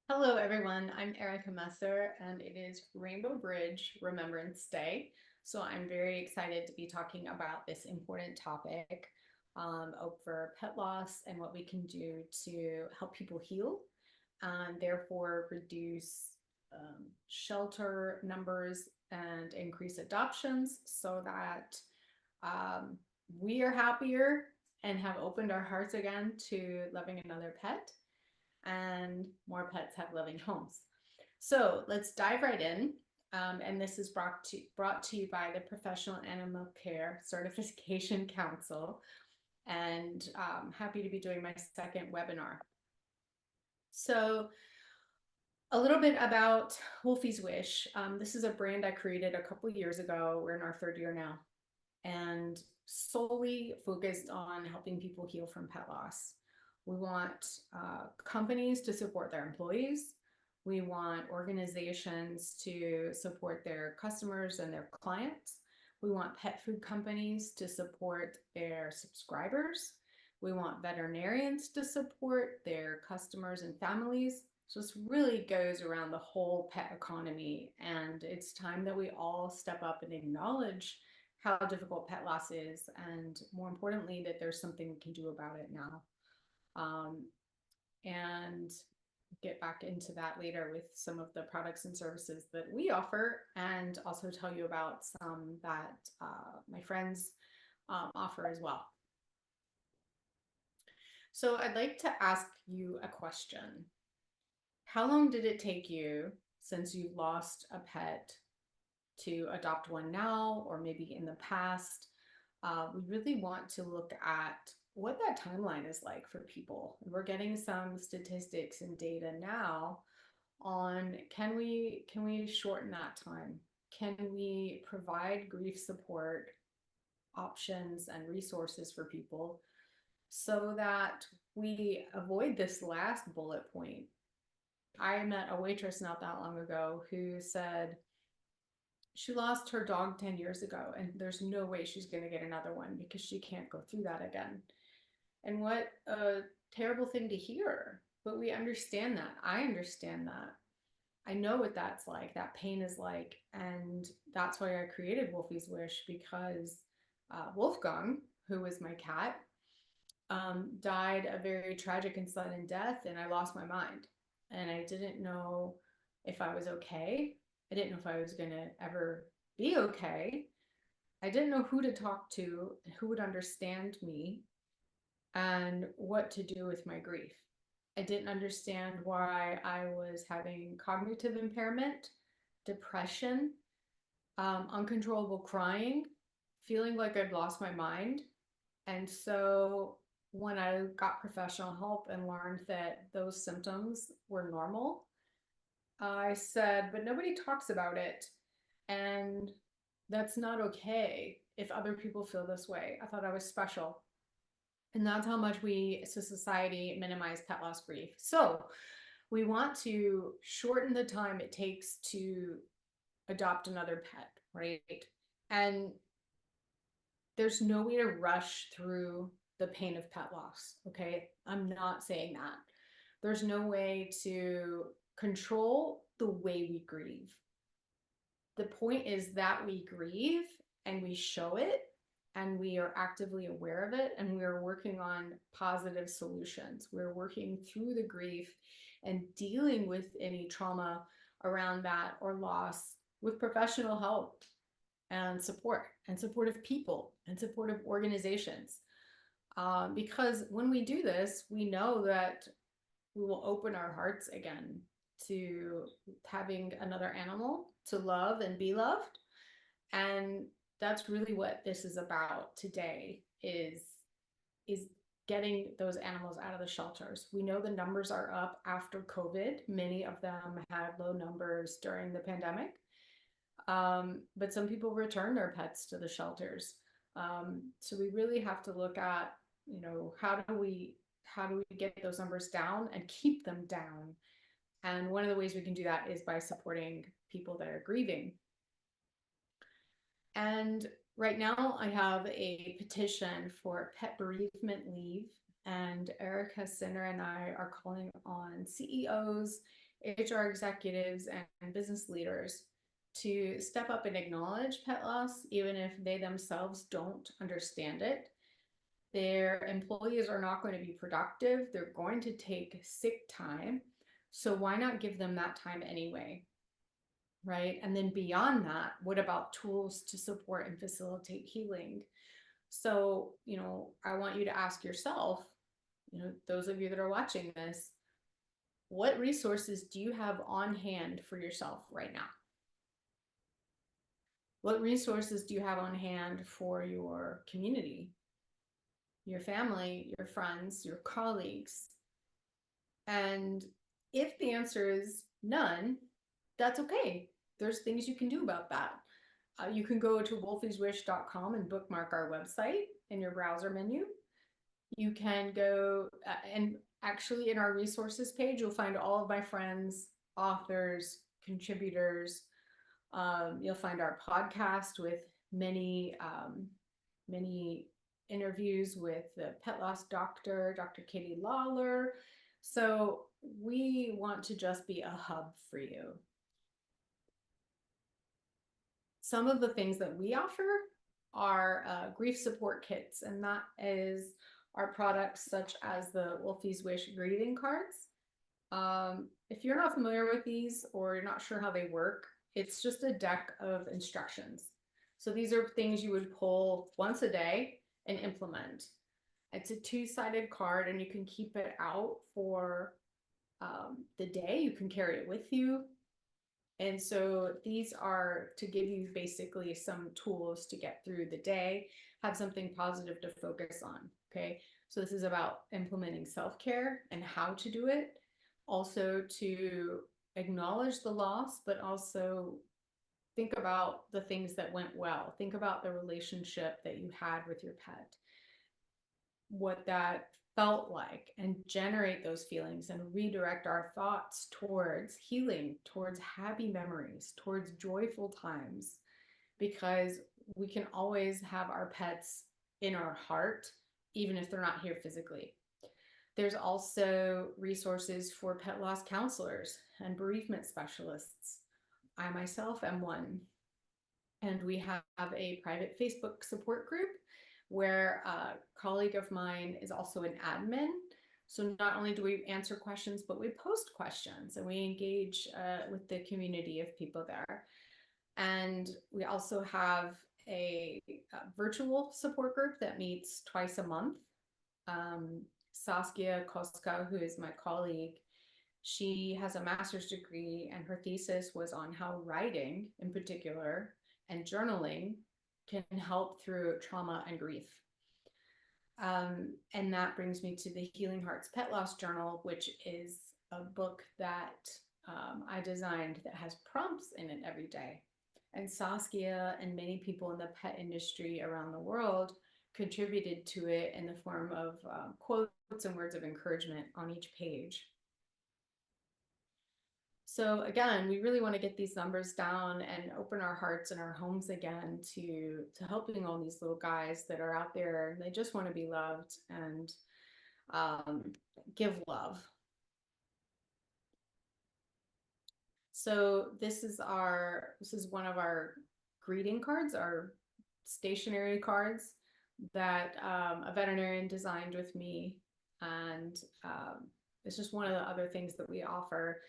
Hello, everyone. I'm Erica Messer, and it is Rainbow Bridge Remembrance Day. So I'm very excited to be talking about this important topic over pet loss and what we can do to help people heal and therefore reduce shelter numbers and increase adoptions so that um, we are happier and have opened our hearts again to loving another pet and more pets have loving homes. So let's dive right in. And this is brought to you by the Professional Animal Care Certification Council. And happy to be doing my second webinar. So a little bit about Wolfie's Wish. This is a brand I created a couple years ago. We're in our third year now, and solely focused on helping people heal from pet loss. We want companies to support their employees. We want organizations to support their customers and their clients. We want pet food companies to support their subscribers. We want veterinarians to support their customers and families. So this really goes around the whole pet economy, and it's time that we all step up and acknowledge how difficult pet loss is, and more importantly, that there's something we can do about it now. And get back into that later with some of the products and services that we offer, and also tell you about some that my friends offer as well. So I'd like to ask you a question. How long did it take you since you lost a pet to adopt one now, or maybe in the past? We really want to look at what that timeline is like for people. We're getting some statistics and data now on can we shorten that time? Can we provide grief support options and resources for people so that we avoid this last bullet point? I met a waitress not that long ago who said she lost her dog 10 years ago and there's no way she's going to get another one because she can't go through that again. And what a terrible thing to hear. But we understand that. I understand that. I know what that's like, that pain is like. And that's why I created Wolfie's Wish, because Wolfgang, who was my cat, died a very tragic and sudden death. And I lost my mind. And I didn't know if I was okay. I didn't know if I was going to ever be okay. I didn't know who to talk to, who would understand me, and what to do with my grief. I didn't understand why I was having cognitive impairment, depression, uncontrollable crying, feeling like I'd lost my mind. And so when I got professional help and learned that those symptoms were normal, I said, but nobody talks about it. And that's not okay if other people feel this way. I thought I was special. And that's how much we as a society minimize pet loss grief. So we want to shorten the time it takes to adopt another pet, right? And there's no way to rush through the pain of pet loss, okay? I'm not saying that. There's no way to control the way we grieve. The point is that we grieve and we show it and we are actively aware of it and we are working on positive solutions. We're working through the grief and dealing with any trauma around that or loss with professional help and supportive people and supportive organizations. Because when we do this, we know that we will open our hearts again to having another animal to love and be loved. And that's really what this is about today is getting those animals out of the shelters. We know the numbers are up after COVID. Many of them had low numbers during the pandemic. But some people return their pets to the shelters. So we really have to look at, how do we get those numbers down and keep them down? And one of the ways we can do that is by supporting people that are grieving. And right now I have a petition for pet bereavement leave, and Erica Sinner and I are calling on CEOs, HR executives and business leaders to step up and acknowledge pet loss, even if they themselves don't understand it. Their employees are not going to be productive. They're going to take sick time. So why not give them that time anyway? Right. And then beyond that, what about tools to support and facilitate healing? So, I want you to ask yourself, those of you that are watching this, what resources do you have on hand for yourself right now? What resources do you have on hand for your community, your family, your friends, your colleagues? And if the answer is none, that's okay. There's things you can do about that. You can go to wolfieswish.com and bookmark our website in your browser menu. You can go and actually in our resources page, you'll find all of my friends, authors, contributors. You'll find our podcast with many interviews with the pet loss doctor, Dr. Katie Lawler. So we want to just be a hub for you. Some of the things that we offer are grief support kits, and that is our products such as the Wolfie's Wish grieving cards. If you're not familiar with these or you're not sure how they work, it's just a deck of instructions. So these are things you would pull once a day and implement. It's a two-sided card and you can keep it out for the day. You can carry it with you. And so these are to give you basically some tools to get through the day, have something positive to focus on. Okay. So this is about implementing self-care and how to do it. Also to acknowledge the loss, but also think about the things that went well. Think about the relationship that you had with your pet, what that felt like, and generate those feelings and redirect our thoughts towards healing, towards happy memories, towards joyful times, because we can always have our pets in our heart, even if they're not here physically. There's also resources for pet loss counselors and bereavement specialists. I myself am one. And we have a private Facebook support group where a colleague of mine is also an admin. So not only do we answer questions, but we post questions and we engage with the community of people there. And we also have a virtual support group that meets twice a month. Saskia Koska, who is my colleague, she has a master's degree and her thesis was on how writing in particular and journaling can help through trauma and grief. And that brings me to the Healing Hearts Pet Loss Journal, which is a book that I designed that has prompts in it every day. And Saskia and many people in the pet industry around the world contributed to it in the form of quotes and words of encouragement on each page. So again, we really want to get these numbers down and open our hearts and our homes again to helping all these little guys that are out there and they just want to be loved and give love. So this is one of our greeting cards, our stationery cards that a veterinarian designed with me, and it's just one of the other things that we offer.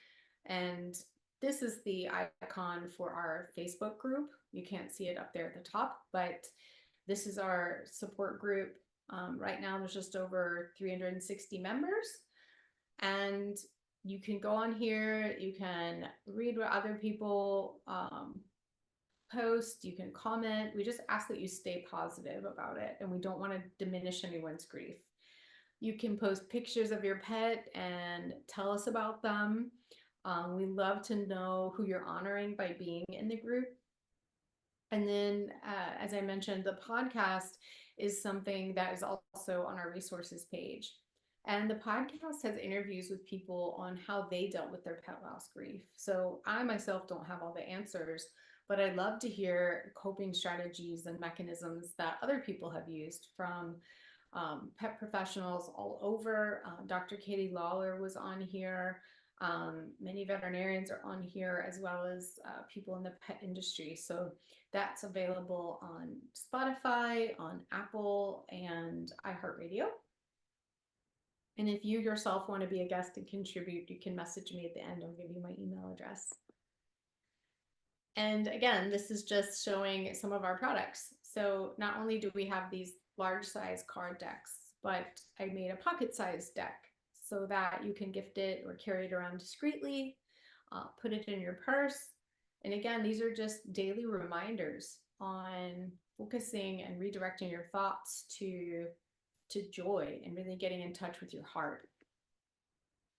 And this is the icon for our Facebook group. You can't see it up there at the top, but this is our support group. Right now there's just over 360 members, and you can go on here, you can read what other people post, you can comment. We just ask that you stay positive about it, and we don't want to diminish anyone's grief. You can post pictures of your pet and tell us about them. We love to know who you're honoring by being in the group. And then, as I mentioned, the podcast is something that is also on our resources page. And the podcast has interviews with people on how they dealt with their pet loss grief. So I myself don't have all the answers, but I love to hear coping strategies and mechanisms that other people have used from pet professionals all over. Dr. Katie Lawler was on here. Many veterinarians are on here, as well as people in the pet industry. So that's available on Spotify, on Apple, and iHeartRadio. And if you yourself want to be a guest and contribute, you can message me at the end. I'll give you my email address. And again, this is just showing some of our products. So not only do we have these large size card decks, but I made a pocket size deck so that you can gift it or carry it around discreetly, put it in your purse. And again, these are just daily reminders on focusing and redirecting your thoughts to joy and really getting in touch with your heart.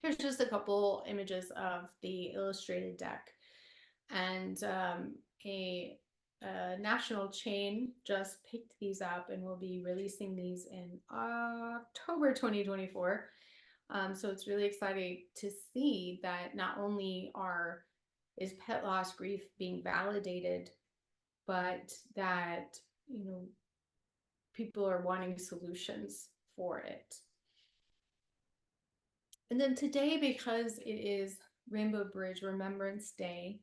Here's just a couple images of the illustrated deck. And a national chain just picked these up and will be releasing these in October 2024. So it's really exciting to see that not only is pet loss grief being validated, but that, you know, people are wanting solutions for it. And then today, because it is Rainbow Bridge Remembrance Day,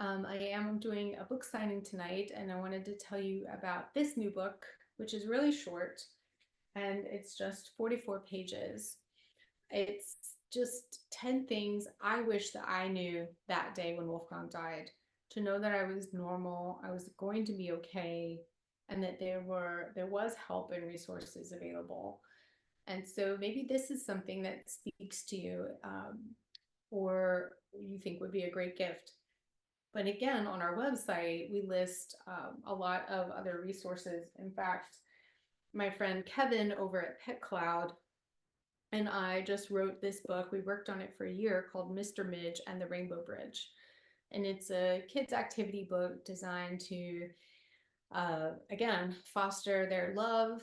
I am doing a book signing tonight, and I wanted to tell you about this new book, which is really short, and it's just 44 pages. It's just 10 things I wish that I knew that day when Wolfgang died, to know that I was normal, I was going to be okay, and that there was help and resources available. And so maybe this is something that speaks to you, or you think would be a great gift. But again, on our website, we list a lot of other resources. In fact, my friend Kevin over at Pet Cloud and I just wrote this book. We worked on it for a year, called Mr. Midge and the Rainbow Bridge. And it's a kids' activity book designed to, again, foster their love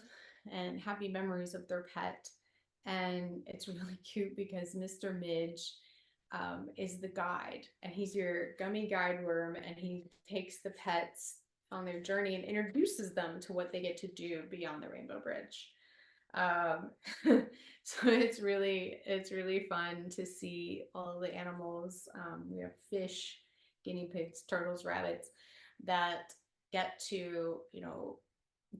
and happy memories of their pet. And it's really cute because Mr. Midge is the guide, and he's your gummy guide worm, and he takes the pets on their journey and introduces them to what they get to do beyond the Rainbow Bridge. Um, so it's really fun to see all the animals. We have fish, guinea pigs, turtles, rabbits that get to, you know,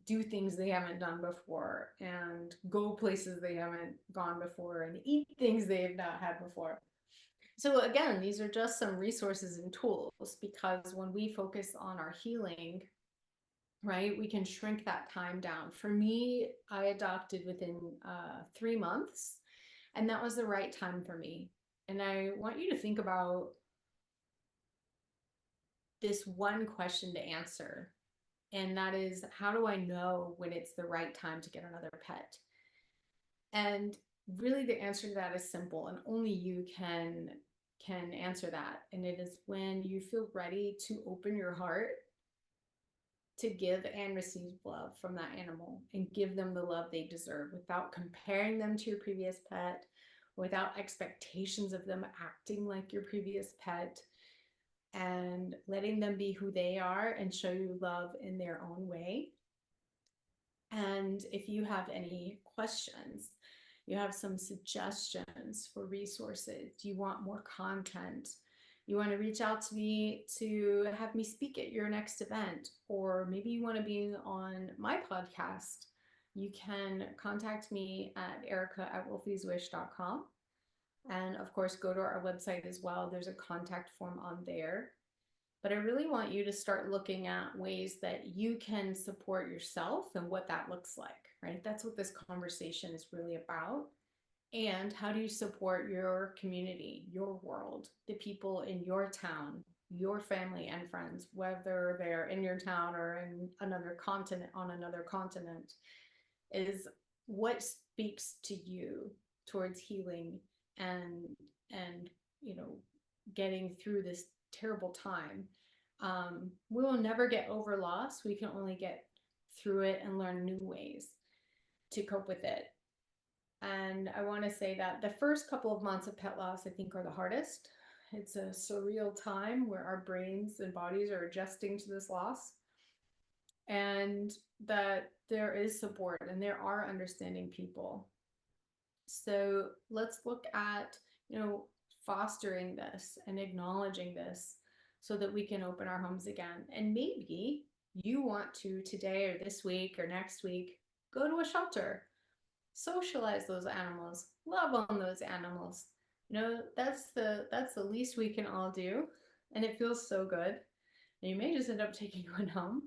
do things they haven't done before and go places they haven't gone before and eat things they've not had before. So again, these are just some resources and tools, because when we focus on our healing, right, we can shrink that time down. For me, I adopted within 3 months, and that was the right time for me. And I want you to think about this one question to answer, and that is, how do I know when it's the right time to get another pet? And really the answer to that is simple, and only you can answer that. And it is when you feel ready to open your heart to give and receive love from that animal and give them the love they deserve, without comparing them to your previous pet, without expectations of them acting like your previous pet, and letting them be who they are and show you love in their own way. And if you have any questions, you have some suggestions for resources, you want more content, you want to reach out to me to have me speak at your next event, or maybe you want to be on my podcast, you can contact me at erica@wolfieswish.com. And of course, go to our website as well. There's a contact form on there. But I really want you to start looking at ways that you can support yourself and what that looks like, right? That's what this conversation is really about. And how do you support your community, your world, the people in your town, your family and friends, whether they're in your town or in another continent, on another continent, is what speaks to you towards healing and you know, getting through this terrible time. We will never get over loss. We can only get through it and learn new ways to cope with it. And I want to say that the first couple of months of pet loss, I think, are the hardest. It's a surreal time where our brains and bodies are adjusting to this loss, and that there is support and there are understanding people. So let's look at, you know, fostering this and acknowledging this so that we can open our homes again. And maybe you want to today or this week or next week go to a shelter, socialize those animals, love on those animals. You know, that's the least we can all do, and it feels so good. And you may just end up taking one home.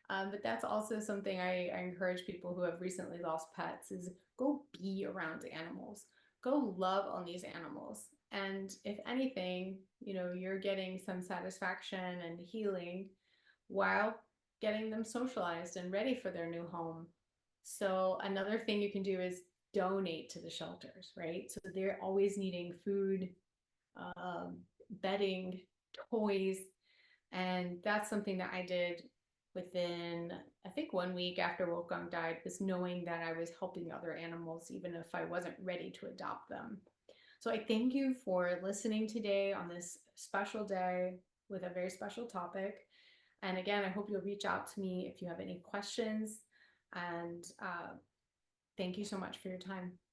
But that's also something I encourage people who have recently lost pets is go be around animals. Go love on these animals. And if anything, you know, you're getting some satisfaction and healing while getting them socialized and ready for their new home. So another thing you can do is donate to the shelters, right? So they're always needing food, um, bedding, toys, and that's something that I did within, I think, 1 week after Wolfgang died, was knowing that I was helping other animals, even if I wasn't ready to adopt them. So I thank you for listening today on this special day with a very special topic. And again, I hope you'll reach out to me if you have any questions. And thank you so much for your time.